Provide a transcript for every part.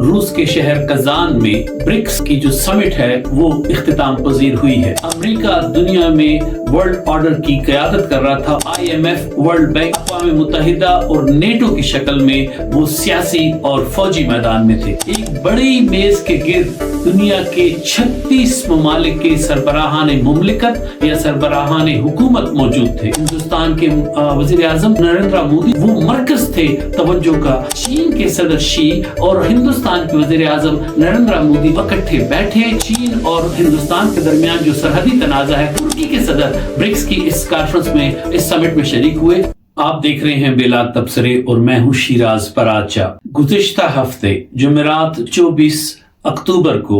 روس کے شہر کزان میں برکس کی جو سمٹ ہے وہ اختتام پذیر ہوئی ہے۔ امریکہ دنیا میں ورلڈ آرڈر کی قیادت کر رہا تھا۔ IMF، ورلڈ بینک، اقوام متحدہ اور نیٹو کی شکل میں وہ سیاسی اور فوجی میدان میں تھے۔ ایک بڑی میز کے گرد دنیا کے 36 ممالک کے سربراہان مملکت یا سربراہان حکومت موجود تھے۔ ہندوستان کے وزیر اعظم نریندر مودی وہ مرکز تھے توجہ کا۔ چین کے صدر شی اور ہندوستان کے وزیر اعظم نریندر مودی اکٹھے بیٹھے۔ چین اور ہندوستان کے درمیان جو سرحدی تنازع ہے، ترکی کے صدر برکس کی اس کانفرنس میں، اس سمٹ میں شریک ہوئے۔ آپ دیکھ رہے ہیں بیلا تبصرے اور میں ہوں شیراز پراچا۔ گزشتہ ہفتے جمعرات 24 اکتوبر کو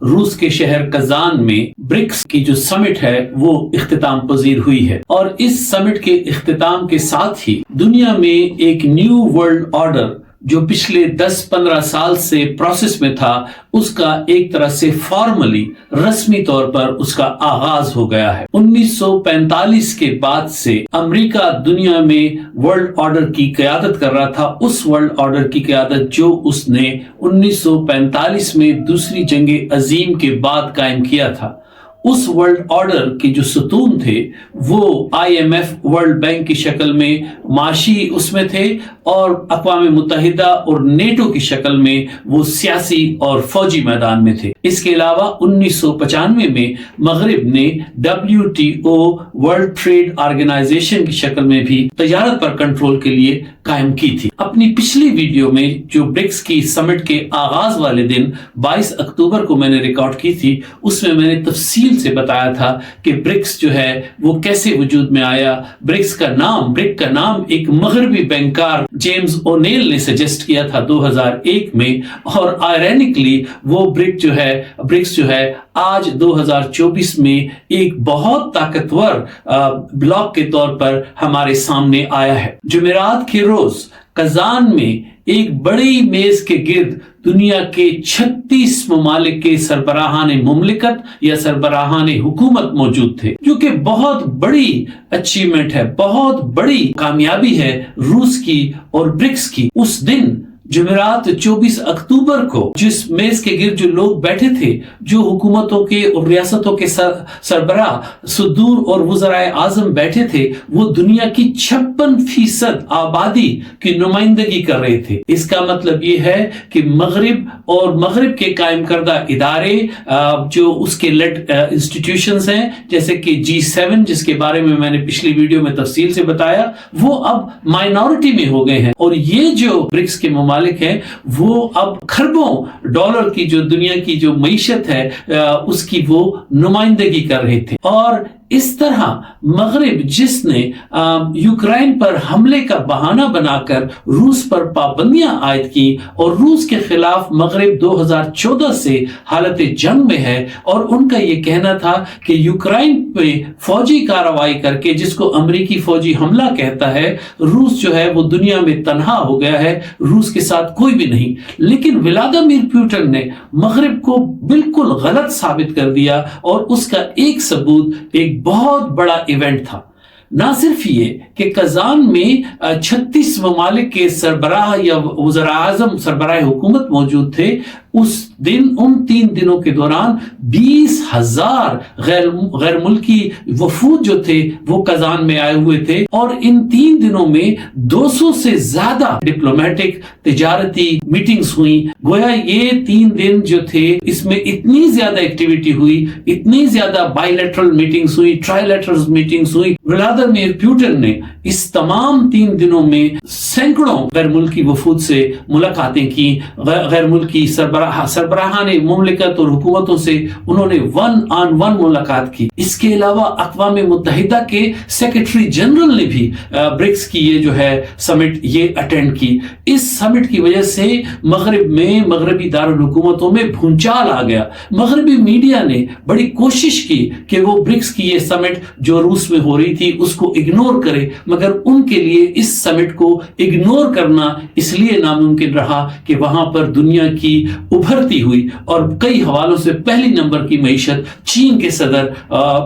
روس کے شہر کزان میں برکس کی جو سمٹ ہے وہ اختتام پذیر ہوئی ہے، اور اس سمٹ کے اختتام کے ساتھ ہی دنیا میں ایک نیو ورلڈ آرڈر جو پچھلے 10-15 سال سے پروسیس میں تھا، اس کا ایک طرح سے فارملی رسمی طور پر اس کا آغاز ہو گیا ہے۔ 1945 کے بعد سے امریکہ دنیا میں ورلڈ آرڈر کی قیادت کر رہا تھا۔ اس ورلڈ آرڈر کی قیادت جو اس نے 1945 میں دوسری جنگ عظیم کے بعد قائم کیا تھا، اس ورلڈ آرڈر کے جو ستون تھے وہ IMF، ورلڈ بینک کی شکل میں معاشی اس میں تھے، اور اقوام متحدہ اور نیٹو کی شکل میں وہ سیاسی اور فوجی میدان میں تھے۔ اس کے علاوہ 1995 میں مغرب نے WTO، ورلڈ ٹریڈ آرگنائزیشن کی شکل میں بھی تجارت پر کنٹرول کے لیے قائم کی تھی۔ اپنی پچھلی ویڈیو میں جو برکس کی سمٹ کے آغاز والے دن 22 اکتوبر کو میں نے ریکارڈ کی تھی، اس میں میں نے تفصیل سے بتایا تھا کہ برکس جو ہے وہ کیسے وجود میں آیا۔ برک کا نام ایک مغربی بینکار جیمز اونیل نے سجیسٹ کیا تھا 2001 میں، اور آئرینکلی وہ برکس جو ہے آج 2024 میں ایک بہت طاقتور بلاک کے طور پر ہمارے سامنے آیا ہے۔ جمعرات کے روز کزان میں ایک بڑی میز کے گرد دنیا کے 36 ممالک کے سربراہان مملکت یا سربراہان حکومت موجود تھے، جو کہ بہت بڑی اچیومنٹ ہے، بہت بڑی کامیابی ہے روس کی اور برکس کی۔ اس دن جمعرات 24 اکتوبر کو جس میز کے گرد جو لوگ بیٹھے تھے، جو حکومتوں کے اور ریاستوں کے سربراہ، صدور اور وزرائے اعظم بیٹھے تھے، وہ دنیا کی 56% آبادی کی نمائندگی کر رہے تھے۔ اس کا مطلب یہ ہے کہ مغرب اور مغرب کے قائم کردہ ادارے، جو اس کے لیڈ انسٹیٹیوشنز ہیں، جیسے کہ G7 جس کے بارے میں نے پچھلی ویڈیو میں تفصیل سے بتایا، وہ اب مائنورٹی میں ہو گئے ہیں، اور یہ جو برکس کے ممالک ہیں وہ اب کھربوں ڈالر کی جو دنیا کی جو معیشت ہے اس کی وہ نمائندگی کر رہے تھے۔ اور اس طرح مغرب جس نے یوکرائن پر حملے کا بہانہ بنا کر روس پر پابندیاں عائد کی، اور روس کے خلاف مغرب 2014 سے حالت جنگ میں ہے، اور ان کا یہ کہنا تھا کہ یوکرائن پہ فوجی کارروائی کر کے، جس کو امریکی فوجی حملہ کہتا ہے، روس جو ہے وہ دنیا میں تنہا ہو گیا ہے، روس کے ساتھ کوئی بھی نہیں۔ لیکن ولادیمیر پوٹن نے مغرب کو بالکل غلط ثابت کر دیا، اور اس کا ایک ثبوت ایک بہت بڑا ایونٹ تھا۔ نہ صرف یہ کہ کزان میں 36 ممالک کے سربراہ یا وزراء اعظم، سربراہ حکومت موجود تھے، اس دن ان 3 دنوں کے دوران 20,000 غیر ملکی وفود جو تھے وہ کزان میں آئے ہوئے تھے، اور ان 3 دنوں میں 200 سے زیادہ ڈپلومیٹک تجارتی میٹنگز ہوئیں۔ گویا یہ 3 دن جو تھے اس میں اتنی زیادہ ایکٹیویٹی ہوئی، اتنی زیادہ بائی لیٹرل میٹنگز ہوئی، ٹرائی لیٹرل میٹنگز ہوئی۔ ولادیمیر پوٹن نے اس تمام 3 دنوں میں سینکڑوں غیر ملکی وفود سے ملاقاتیں کی، غیر ملکی سربراہان مملکت اور حکومتوں سے انہوں نے 1-on-1 ملاقات کی۔ اس کے علاوہ اقوام متحدہ کے سیکرٹری جنرل نے بھی برکس کی یہ جو ہے سمٹ یہ اٹینڈ کی۔ اس سمٹ کی وجہ سے مغرب میں، مغربی دارالحکومتوں میں بھونچال آ گیا۔ مغربی میڈیا نے بڑی کوشش کی کہ وہ برکس کی یہ سمٹ جو روس میں ہو رہی تھی اس کو اگنور کرے، مگر ان کے لیے اس سمٹ کو اگنور کرنا اس لیے ناممکن رہا کہ وہاں پر دنیا کی ابھرتی ہوئی اور کئی حوالوں سے پہلی نمبر کی معیشت چین کے صدر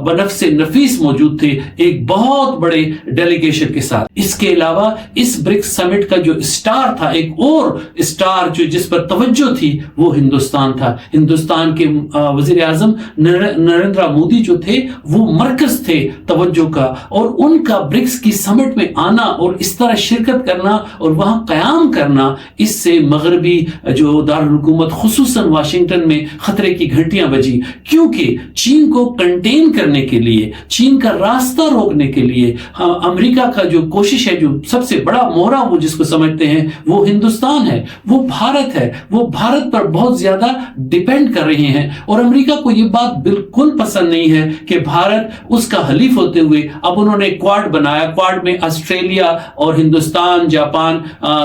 بنفس نفیس موجود تھے ایک بہت بڑے ڈیلیگیشن کے ساتھ۔ اس کے علاوہ اس برکس سمٹ کا جو اسٹار تھا، ایک اور اسٹار جو جس پر توجہ تھی، وہ ہندوستان تھا۔ ہندوستان کے وزیر اعظم نریندر مودی جو تھے وہ مرکز تھے توجہ کا، اور ان کا برکس کی سمٹ میں آنا اور اس طرح شرکت کرنا اور وہاں قیام کرنا، اس سے مغربی جو دارالحکومت خصوصاً واشنگٹن میں خطرے کی گھنٹیاں بجی، کیونکہ چین کو کنٹین کرنے کے لیے، چین کا راستہ روکنے کے لیے امریکہ کا جو کوشش ہے، جو سب سے بڑا مہرا وہ جس کو سمجھتے ہیں وہ ہندوستان ہے، وہ بھارت ہے، وہ بھارت پر بہت زیادہ ڈیپینڈ کر رہے ہیں، اور امریکہ کو یہ بات بالکل پسند نہیں ہے کہ بھارت اس کا حلیف ہوتے ہوئے اب انہوں نے کوارڈ بنایا۔ کوارڈ میں آسٹریلیا اور ہندوستان، جاپان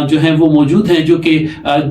جو ہیں وہ موجود ہیں، جو کہ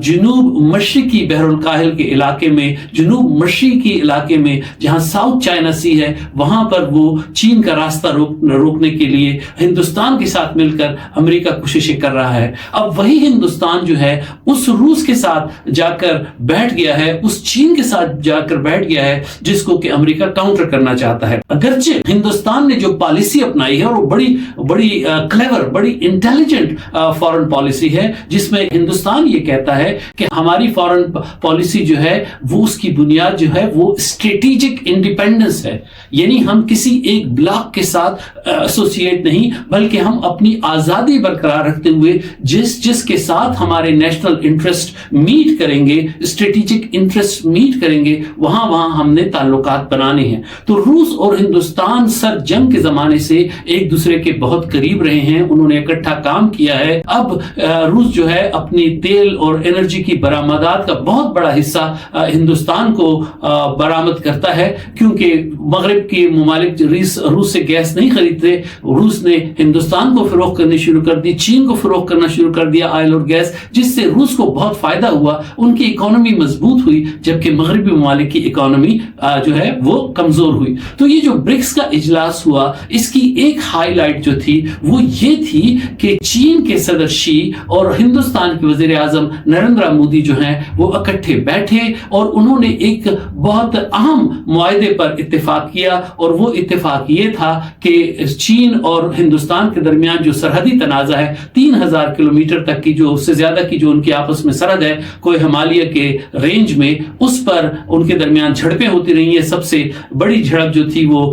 جنوب مشرقی بحر الکاہل کے علاقے میں، جنوب مشرقی علاقے میں جہاں ساؤتھ چائنا سی ہے، وہاں پر وہ چین کا راستہ روکنے کے لیے ہندوستان کے ساتھ مل کر امریکہ کوششیں کر رہا ہے۔ اب وہی ہندوستان جو ہے اس روس کے ساتھ جا کر بیٹھ گیا ہے، اس چین کے ساتھ جا کر بیٹھ گیا ہے جس کو کہ امریکہ کاؤنٹر کرنا چاہتا ہے۔ اگرچہ ہندوستان نے جو پالیسی اپنائی ہے، اور وہ بڑی کلیور، بڑی انٹیلیجنٹ فارن پالیسی ہے، جس میں ہندوستان یہ کہتا ہے کہ ہماری فارن پالیسی جو ہے وہ اس کی بنیاد جو ہے وہ اسٹریٹجک انڈیپینڈنس ہے، یعنی ہم کسی ایک بلاک کے ساتھ ایسوسیٹ نہیں، بلکہ ہم اپنی آزادی برقرار رکھتے ہوئے جس کے ساتھ ہمارے نیشنل انٹرسٹ میٹ کریں گے، اسٹریٹجک انٹرسٹ میٹ کریں گے، وہاں ہم نے تعلقات بنانے ہیں۔ تو روس اور ہندوستان سر جنگ کے زمانے سے ایک دوسرے کے بہت قریب رہے ہیں، انہوں نے اکٹھا کام کیا ہے۔ اب روس جو ہے اپنی تیل اور انرجی کی برآمدات کا بہت بڑا حصہ ہندوستان کو برآمد کرتا ہے، کیونکہ مغرب کے ممالک روس سے گیس نہیں خریدتے، روس نے ہندوستان کو فروخت کرنی شروع کر دی، چین کو فروخت کرنا شروع کر دیا آئل اور گیس، جس سے روس کو بہت فائدہ ہوا، ان کی اکانومی مضبوط ہوئی، جبکہ مغربی ممالک کی اکانومی جو ہے وہ کمزور ہوئی۔ تو یہ جو برکس کا اجلاس ہوا، اس کی ایک ہائی لائٹ جو تھی وہ یہ تھی کہ چین کے صدر شی اور ہندوستان کے وزیر اعظم نریندر مودی جو ہیں وہ اکٹھے بیٹھے، اور انہوں نے ایک بہت اہم معاہدے پر اتفاق کیا، اور وہ اتفاق یہ تھا کہ چین اور ہندوستان کے درمیان جو سرحدی تنازع ہے 3000 کلومیٹر تک کی، جو اس سے زیادہ کی جو ان کی آپس میں سرحد ہے کوہ ہمالیہ کے رینج میں، اس پر ان کے درمیان جھڑپیں ہوتی رہی ہیں۔ سب سے بڑی جھڑپ جو تھی وہ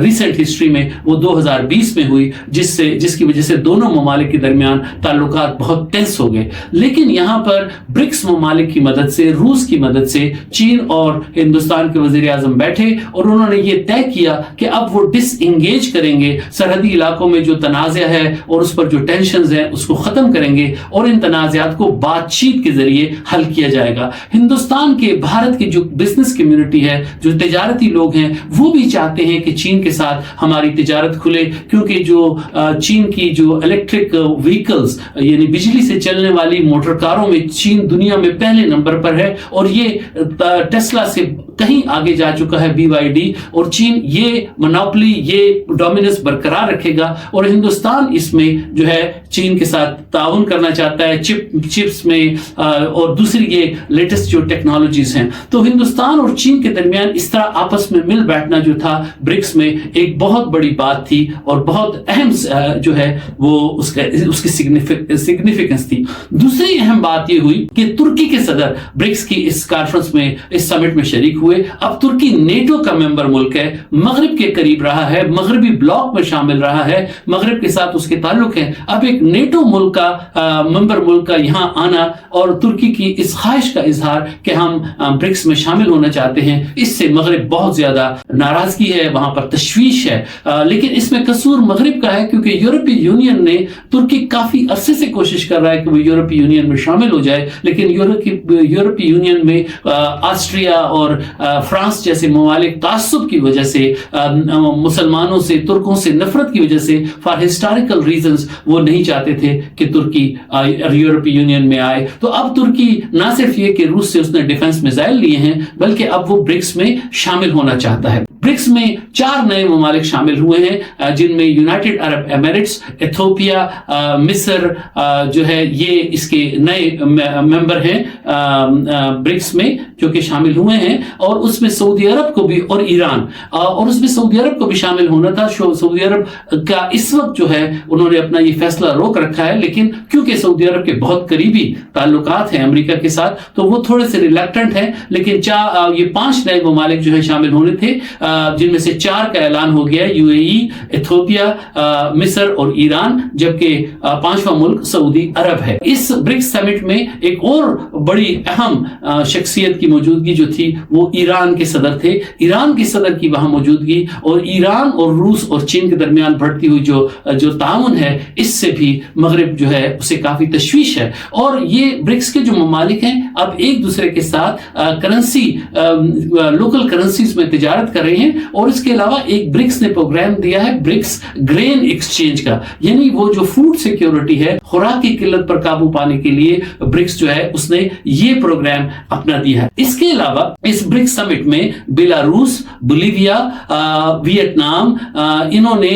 ریسنٹ ہسٹری میں وہ 2020 میں ہوئی، جس کی وجہ سے دونوں ممالک کے درمیان تعلقات بہت ٹینس ہو گئے۔ لیکن یہاں پر برکس ممالک کی مدد سے، روس کی مدد سے چین اور ہندوستان کے وزیر اعظم بیٹھے، اور انہوں نے یہ طے کیا کہ اب وہ ڈس انگیج کریں گے، سرحدی علاقوں میں جو تنازع ہے اور اس پر جو ٹینشنز ہیں اس کو ختم کریں گے، اور ان تنازعات کو بات چیت کے ذریعے حل کیا جائے گا۔ ہندوستان کے، بھارت کی جو بزنس کمیونٹی ہے، جو تجارتی لوگ ہیں، وہ بھی چاہتے ہیں کہ چین کے ساتھ ہماری تجارت کھلے، کیونکہ جو چین کی جو الیکٹرک وہیکلز یعنی بجلی سے چلنے والی موٹر کاروں میں چین دنیا میں پہلے نمبر پر ہے، اور یہ ٹیسلا سے کہیں آگے جا چکا ہے BYD، اور چین یہ منوپلی، یہ ڈومیننس برقرار رکھے گا، اور ہندوستان اس میں جو ہے چین کے ساتھ تعاون کرنا چاہتا ہے چپس میں اور دوسری یہ لیٹسٹ جو ٹیکنالوجیز ہیں۔ تو ہندوستان اور چین کے درمیان اس طرح آپس میں مل بیٹھنا جو تھا برکس میں ایک بہت بڑی بات تھی، اور بہت اہم جو ہے وہ اس کی سگنیفیکنس تھی۔ دوسری اہم بات یہ ہوئی کہ ترکی کے صدر برکس کی اس کانفرنس میں، اس سمٹ میں شریک ہوئے۔ اب ترکی نیٹو کا ممبر ملک ہے، مغرب کے قریب رہا ہے، مغربی بلاک میں شامل رہا ہے، مغرب کے ساتھ اس کے تعلق ہیں۔ اب ایک نیٹو ملک کا ممبر ملک کا یہاں آنا اور ترکی کی اس خواہش کا اظہار کہ ہم برکس میں شامل ہونا چاہتے ہیں، اس سے مغرب بہت زیادہ ناراضگی ہے، وہاں پر تشویش ہے۔ لیکن اس میں قصور مغرب کا ہے، کیونکہ یورپی یونین نے، ترکی کافی عرصے سے کوشش کر رہا ہے کہ وہ یورپی یونین میں شامل ہو جائے، لیکن یورپی یونین میں آسٹریا اور فرانس جیسے ممالک تعصب کی وجہ سے، مسلمانوں سے، ترکوں سے نفرت کی وجہ سے، فار ہسٹوریکل ریزنز وہ نہیں چاہتے تھے کہ ترکی یورپی یونین میں آئے۔ تو اب ترکی نہ صرف یہ کہ روس سے اس نے ڈیفنس میزائل لیے ہیں، بلکہ اب وہ برکس میں شامل ہونا چاہتا ہے۔ برکس میں 4 نئے ممالک شامل ہوئے ہیں، जिनमें यूनाइटेड अरब एमिरेट्स, इथियोपिया, मिस्र जो है ये इसके नए मेंबर हैं ब्रिक्स में जो कि शामिल हुए हैं, और उसमें सऊदी अरब को भी और ईरान, और उसमें सऊदी अरब को भी शामिल होना था। सऊदी अरब का इस वक्त जो है उन्होंने अपना ये फैसला रोक रखा है, लेकिन क्योंकि सऊदी अरब के बहुत करीबी ताल्लुकात हैं अमेरिका के साथ, तो वो थोड़े से रिलक्टेंट हैं। लेकिन ये 5 नए ममालिक जो है शामिल होने थे, जिनमें से 4 का ऐलान हो गया है, यूएई, इथियोपिया, मिस्र और ईरान, जबकि 5वां मुल्क सऊदी अरब है। इस ब्रिक्स समिट में एक और बड़ी अहम शख्सियत की मौजूदगी जो थी वो ईरान के सदर थे। ईरान की सदर की वहां मौजूदगी और ईरान और रूस और चीन के दरमियान बढ़ती हुई जो ताउन है, इससे भी मगरिब जो है उसे काफी तशवीश है। और ये ब्रिक्स के जो ममालिक हैं अब एक दूसरे के साथ करेंसी, लोकल करेंसीज में तिजारत कर रहे हैं। और इसके अलावा एक ब्रिक्स ने प्रोग्राम दिया है ब्रिक्स ग्रेन एक्सचेंज का, यानी वो जो फूड सिक्योरिटी है, खुराक की किल्लत पर काबू पाने के लिए ब्रिक्स जो है उसने ये प्रोग्राम अपना दिया है। इसके अलावा इस ब्रिक्स समिट में बेलारूस, बोलिविया, वियतनाम, इन्होंने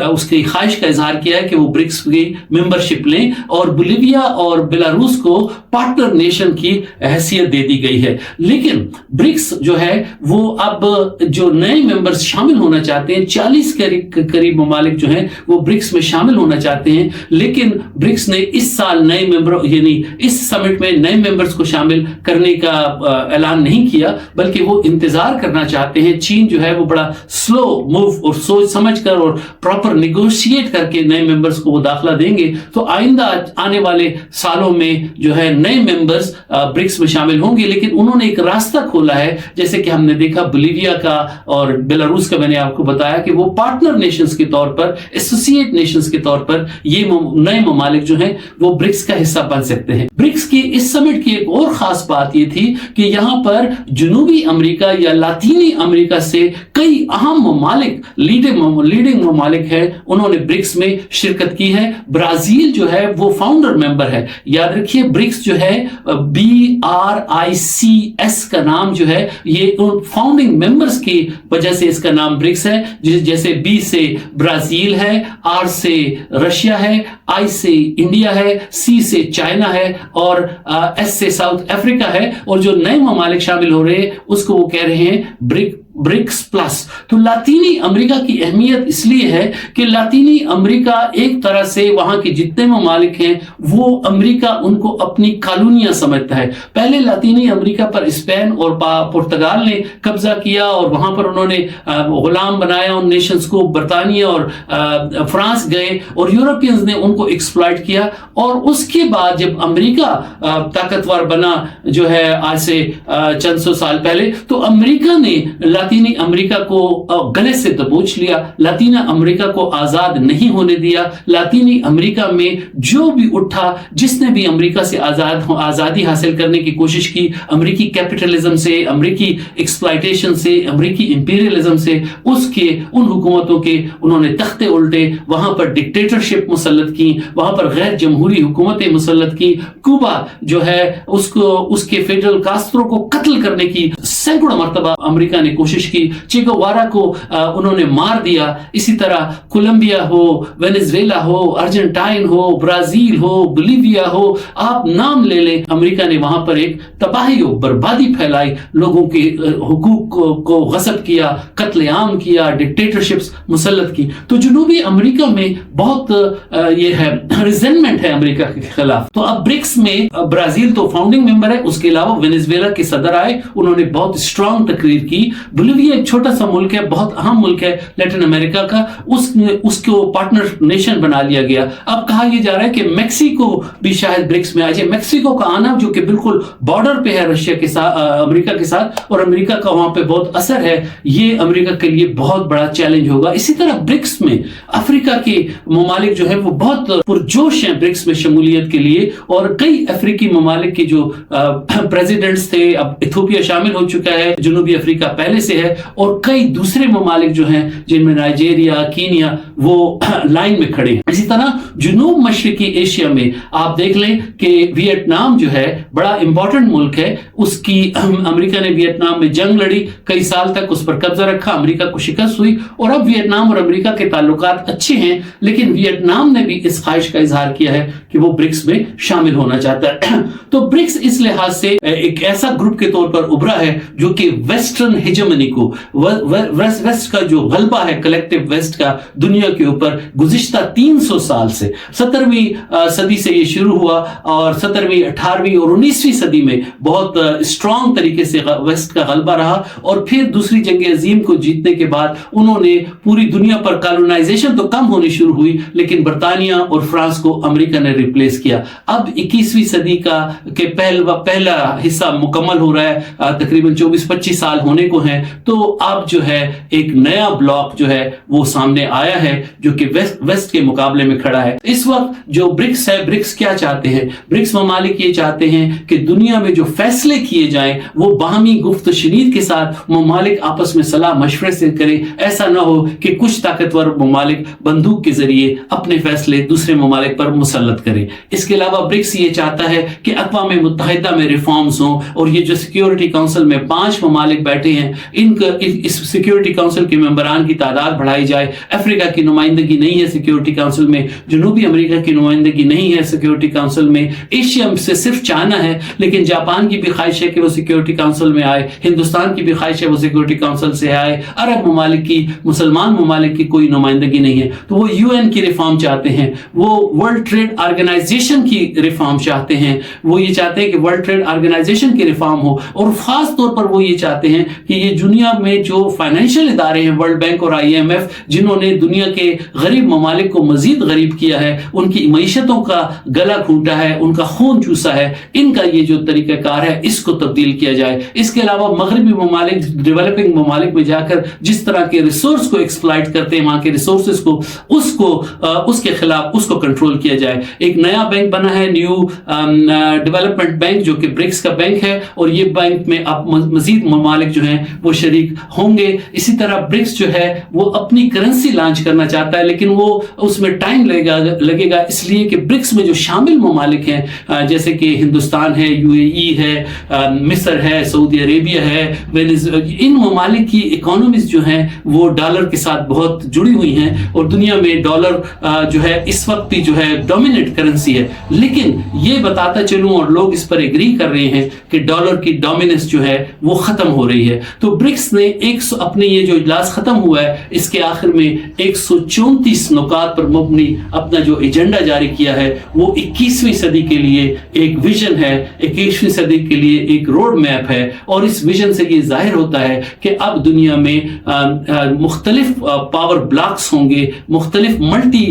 उसकी ख्वाहिश का इजहार किया है कि वो ब्रिक्स की मेंबरशिप लें, और बोलिविया और बेलारूस को पार्टनर नेशन की हैसियत दे दी गई है। लेकिन ब्रिक्स जो है वो अब जो नए मेंबर्स शामिल होना चाहते हैं, 40 के करीब ममालिक जो हैं वो ब्रिक्स में शामिल होना चाहते हैं, लेकिन ब्रिक्स ने इस साल नए मेंबर, यानी इस समिट में नए मेंबर्स को शामिल करने का ऐलान नहीं किया, बल्कि वो इंतजार करना चाहते हैं। चीन जो है वो बड़ा स्लो मूव और सोच समझ कर और प्रॉपर निगोशिएट करके नए मेंबर्स को वो दाखिला देंगे, तो आइंदा आने वाले सालों में जो है नए मेंबर्स ब्रिक्स में शामिल होंगे। लेकिन उन्होंने एक रास्ता खोला है, जैसे कि हमने देखा बोलिविया का और बेलारूस का, मैंने आपको बताया कि वो पार्टनर नेशंस के तौर पर, एसोसिएट नेशंस के तौर पर ये नए ममालिक जो हैं वो ब्रिक्स का हिस्सा बन सकते हैं। ब्रिक्स की इस समिट की एक और खास बात ये थी कि यहां पर जनूबी अमेरिका या लातीनी अमेरिका से कई अहम ममालिक, लीडिंग ममालिक हैं, उन्होंने ब्रिक्स में शिरकत की है। ब्राजील जो है वो फाउंडर मेंबर है। याद रखिए ब्रिक्स जो है BRICS का नाम जो है ये उन फाउंडिंग मेंबर्स की वजह से इसका नाम ब्रिक्स है। जैसे B से ब्राजील है, R से रशिया है, I से इंडिया है, C से चाइना है और S से साउथ अफ्रीका है। और जो नए ममालिक शामिल हो रहे हैं उसको वो कह रहे हैं ब्रिक्स प्लस। तो लातीनी अमेरिका की अहमियत इसलिए है कि लातीनी अमेरिका एक तरह से वहां के जितने ममालिक हैं वो अमेरिका उनको अपनी कॉलोनियां समझता है। पहले लातीनी अमेरिका पर स्पेन और पुर्तगाल ने कब्जा किया और वहां पर उन्होंने गुलाम बनाया उन नेशंस को। बरतानिया और फ्रांस गए और यूरोपियंस ने उनको एक्सप्लॉइट किया। और उसके बाद जब अमेरिका ताकतवर बना जो है आज से चंद सौ साल पहले, तो अमेरिका ने लातीनी अमेरिका को गले से दबोच लिया, लातीनी अमेरिका को आजाद नहीं होने दिया। लातीनी अमेरिका में जो भी उठा, जिसने भी अमेरिका से आजादी हासिल करने की कोशिश की, अमेरिकी कैपिटलिज्म से, अमेरिकी एक्सप्लॉयटेशन से, अमेरिकी इंपीरियलिज्म से, उसके उन हुकूमतों के उन्होंने तख्ते उल्टे, वहां पर डिक्टेटरशिप मुसल्लत की, वहां पर गैर जमहूरी हुकूमतें मुसल्लत की। क्यूबा जो है उसके फेडरल कास्ट्रो को कत्ल करने की सैकड़ों मर्तबा अमेरिका ने कोशिश की। चे गुएवारा को उन्होंने मार दिया। इसी तरह कोलंबिया हो, वेनेजुएला हो, अर्जेंटाइन हो, ब्राजील हो, बोलिविया हो, आप नाम ले लें, अमेरिका ने वहां पर एक तबाही और बर्बादी फैलाई, लोगों के हुकूक को गस्ब किया, कत्लेआम किया, डिक्टेटरशिप्स मुसल्लत की। तो जनूबी अमेरिका में बहुत ये है रिजेंटमेंट है अमेरिका के खिलाफ। तो अब ब्रिक्स में ब्राजील तो फाउंडिंग मेंबर है, उसके अलावा वेनेजुएला के सदर आए, उन्होंने बहुत स्ट्रांग तकरीर की। बोलिविया एक छोटा सा मुल्क है, बहुत अहम मुल्क है लैटिन अमेरिका का, उसको पार्टनर नेशन बना लिया गया। अब कहा यह जा रहा है कि मेक्सिको भी शायद ब्रिक्स में आ जाए। मेक्सिको का आना जो कि बिल्कुल बॉर्डर पे है रशिया के साथ, अमेरिका के साथ, और अमेरिका का वहां पे बहुत असर है, ये अमेरिका के लिए बहुत बड़ा चैलेंज होगा। इसी तरह ब्रिक्स में अफ्रीका के ममालिक जो है वो बहुत पुरजोश हैं ब्रिक्स में शमूलियत के लिए। और कई अफ्रीकी ममालिक के जो प्रेसिडेंट्स थे, अब इथियोपिया शामिल हो चुका है, जनूबी अफ्रीका पहले से से है, और कई दूसरे ममालिक जो हैं जिनमें नाइजीरिया, कीनिया वो लाइन में खड़े हैं। इसी तरह जुनूब मशरकी एशिया में आप देख लें कि वियतनाम जो है बड़ा इंपॉर्टेंट मुल्क है। उसकी अमेरिका ने वियतनाम में जंग लड़ी, कई साल तक उस पर कब्जा रखा, अमेरिका को शिकस्त हुई, और अब वियतनाम और अमेरिका के ताल्लुकात अच्छे हैं। लेकिन वियतनाम ने भी इस ख्वाहिश का इजहार किया है कि वो ब्रिक्स में शामिल होना चाहता है। तो ब्रिक्स इस लिहाज से एक ऐसा ग्रुप के तौर पर उभरा है जो कि वेस्टर्न हेजेमनी को, वेस्ट का जो गलबा है कलेक्टिव वेस्ट का दुनिया के ऊपर गुज़िश्ता 300 साल से, 17वीं सदी से ये शुरू हुआ, और 17वीं, 18वीं और 19वीं सदी में बहुत स्ट्रांग तरीके से वेस्ट का गलबा रहा। और फिर दूसरी जंग अजीम को जीतने के बाद उन्होंने पूरी दुनिया पर कॉलोनाइजेशन तो कम होनी शुरू हुई, लेकिन बर्तानिया और फ्रांस को अमेरिका ने रिप्लेस किया। अब 21वीं सदी का के पहला हिस्सा मुकम्मल हो रहा है, तकरीबन 24-25 साल होने को हैं। तो अब जो है एक नया ब्लॉक जो है वो सामने आया है जो कि वेस्ट के मुकाबले में खड़ा है। इस वक्त जो ब्रिक्स है, ब्रिक्स क्या चाहते हैं? ब्रिक्स ममालिक ये चाहते हैं कि दुनिया में जो फैसले किए जाएं वो बाहमी गुफ्त शनीद के साथ ममालिक आपस में सलाह मशवरे से करें। ऐसा ना हो कि कुछ ताकतवर ममालिक बंदूक के जरिए अपने फैसले दूसरे ममालिक पर मुसल्लत करें। इसके अलावा ब्रिक्स ये चाहता है कि अक़वाम मुत्तहिदा में रिफॉर्म्स हों, और ये जो सिक्योरिटी काउंसिल में 5 ममालिक बैठे हैं, इस सिक्योरिटी काउंसिल के मेंबरान की तादाद बढ़ाई जाए। अफ्रीका की नुमाइंदगी नहीं है सिक्योरिटी काउंसिल में, जनूबी अमेरिका की नुमाइंदगी नहीं है सिक्योरिटी काउंसिल में, एशिया से सिर्फ चाइना है, लेकिन जापान की भी ख्वाहिश है कि वो सिक्योरिटी काउंसिल में आए, हिंदुस्तान की भी ख्वाहिश है वो सिक्योरिटी काउंसिल से आए, अरब ममालिक की, मुसलमान ममालिक की कोई नुमाइंदगी नहीं है। तो वो यूएन की रिफॉर्म चाहते हैं, वो वर्ल्ड ट्रेड ऑर्गेनाइजेशन की रिफॉर्म चाहते हैं, वो ये चाहते हैं कि वर्ल्ड ट्रेड ऑर्गेनाइजेशन की रिफॉर्म हो, और खास तौर पर वो ये चाहते हैं कि ये दुनिया में जो फाइनेंशियल इदारे हैं, वर्ल्ड बैंक और IMF, जिन्होंने दुनिया के गरीब ममालिक को मजीद गरीब किया है, उनकी मईशतों का गला घूंटा है, उनका खून चूसा है, इनका ये जो तरीकाकार है इसको तब्दील किया जाए। इसके अलावा मगरबी ममालिक, डेवलपिंग ममालिक में जाकर जिस तरह के रिसोर्स को एक्सप्लॉइट करते हैं, वहां के रिसोर्सेज को, उसके खिलाफ उसको कंट्रोल किया जाए। एक नया बैंक बना है, न्यू डेवलपमेंट बैंक, जो कि ब्रिक्स का बैंक है, और ये बैंक में अब मजीद ममालिक जो हैं वो शरीक होंगे। इसी तरह ब्रिक्स जो है वो अपनी करेंसी लॉन्च करना चाहता है, लेकिन वो उसमें टाइम लगेगा इसलिए कि ब्रिक्स में जो शामिल ममालिक हैं, जैसे कि हिंदुस्तान है, UAE है, मिस्र है, सऊदी अरेबिया है, इन ममालिक की इकोनॉमीज जो हैं वो डॉलर के साथ बहुत जुड़ी हुई हैं, और दुनिया में डॉलर जो है इस वक्त भी जो है डोमिनेट करेंसी है। लेकिन ये बताता चलूं, और लोग इस पर एग्री कर रहे हैं कि डॉलर की डोमिनेंस जो है वो खत्म हो रही है। तो ब्रिक्स ने अपने ये जो इजलास खत्म हुआ है इसके आखिर में 134 नुकात पर मबनी अपना जो एजेंडा जारी किया है, वो 21वीं सदी के लिए एक विजन है, 21वीं सदी के लिए एक रोड मैप है। और इस विजन से ये जाहिर होता है कि अब दुनिया में मुख्तलिफ पावर ब्लॉक्स होंगे, मुख्तलिफ मल्टी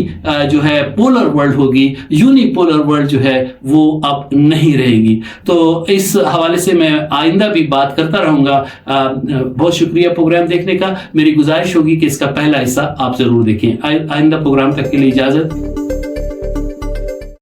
जो है पोलर वर्ल्ड होगी, यूनिपोलर वर्ल्ड जो है वो अब नहीं रहेगी। तो इस हवाले से मैं आइंदा भी बात करता रहूंगा। बहुत शुक्रिया प्रोग्राम देखने का। मेरी गुजारिश होगी कि इसका पहला हिस्सा आप जरूर देखें। आइंदा प्रोग्राम तक के लिए इजाजत।